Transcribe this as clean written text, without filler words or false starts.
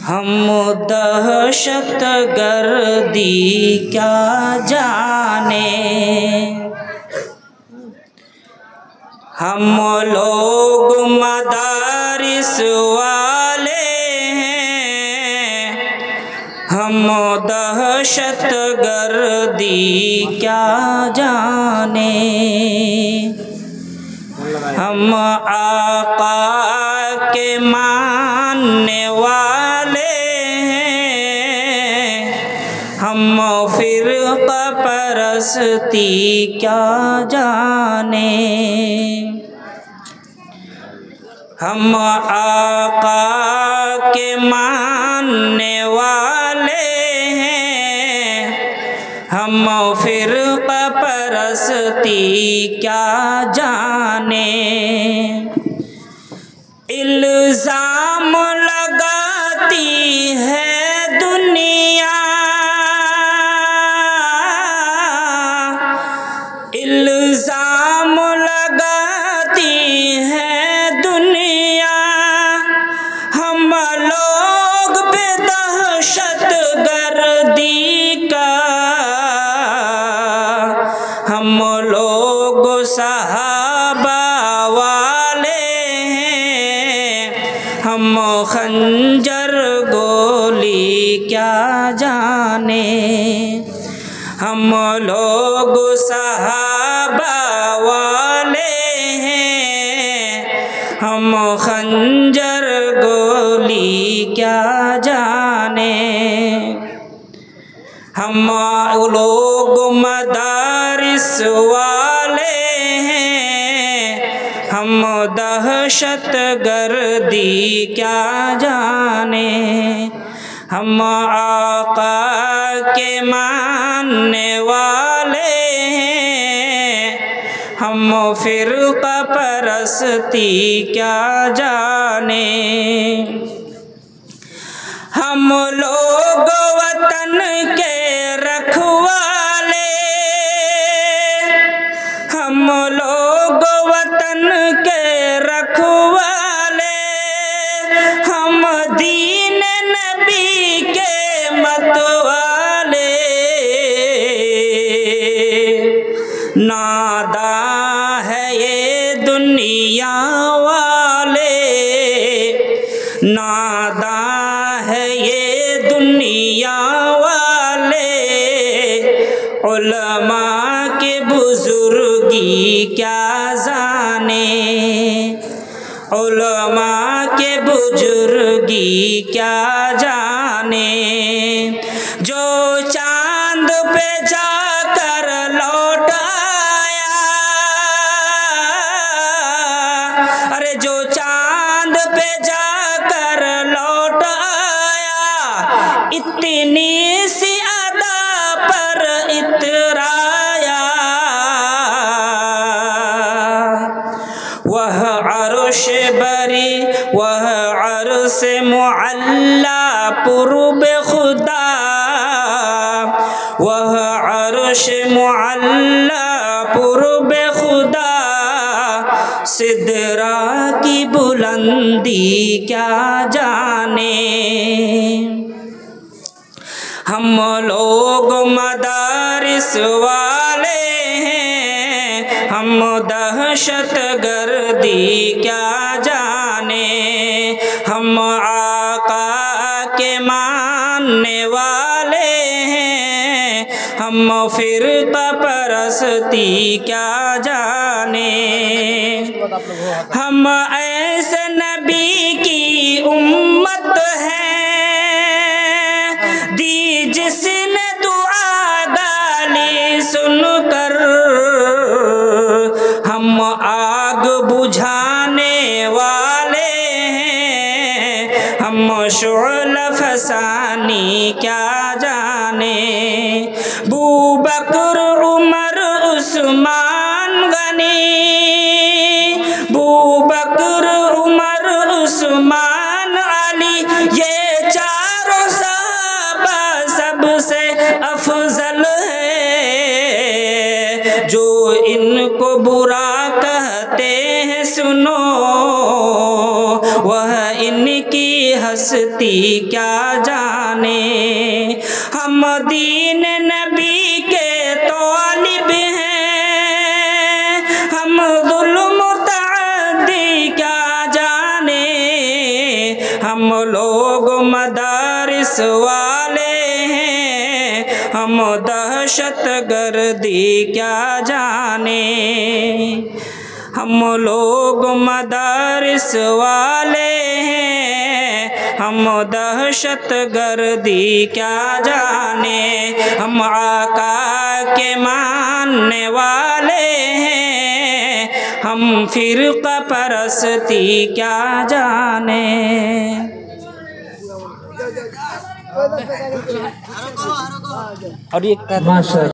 हम दहशत गर्दी क्या जाने, हम लोग मदारिस वाले हैं, हम दहशत गर्दी क्या जाने। हम आका के मानने वाले हैं, हम फिरका परस्ती क्या जाने। हम आका के मानने वाले हैं, हम फिरका परस्ती क्या जाने। इल्ज़ाम लगाती है दुनिया, इल्ज़ाम लगाती है दुनिया, हम लोग पे दहशत गर्दी का। हम लोग सहाबा वाले हैं, हम खंजर गोली क्या जाने। हम लोग सहाबा वाले हैं, हम खंजर गोली क्या जाने। हम लोग मदारिस वाले हैं, हम दहशत गर्दी क्या जाने। हम आका के मानने वाले हैं, हम फिरका परस्ती क्या जाने। हम लोग वतन के रखवाले, हम लोग वतन के रखवाले, हम दीन नबी के मतवाले। नादा है ये दुनिया वाले, नादा है ये दुनिया वाले, उलमा के बुजुर्गी क्या जाने, उलमा के बुजुर्गी क्या जाने। जो चांद पे जाकर लौट आया, अरे जो चांद पे जाकर लौट आया, इतनी सी अदा पर इतराया। वह अर्श बरी, वह अर्श मुअल्ला पुरब खुदा, वह अर्श मुअल्ला पुरब खुदा, सिदरा की बुलंदी क्या जाने। हम लोग मदारिस वाले हैं, हम दहशत गर्दी क्या जाने। हम आका के मानने वाले हैं, हम फिरका परस्ती क्या जाने। हम ऐसे नबी की उम्मत हैं, दी जिसने दुआ गाली सुनकर। हम आग बुझाने वाले हैं, हम शुअला फसानी क्या जाने। बू बकर उमर उस्मान गनी, बू बकर उमर उस्मान अली, ये चारों साहबा सबसे अफजल है। जो इनको बुरा कहते हैं सुनो, वह इन इनकी हस्ती क्या जाने। हम दीन नबी के तालिब हैं, हम जुल्म तअद्दी क्या जाने। हम लोग मदारिस वाले हैं, हम दहशत गर्दी क्या जाने। हम लोग मदारिस वाले हैं, हम दहशत गर्दी क्या जाने। हम आका के मानने वाले हैं, हम फिरका परस्ती क्या जाने। और ये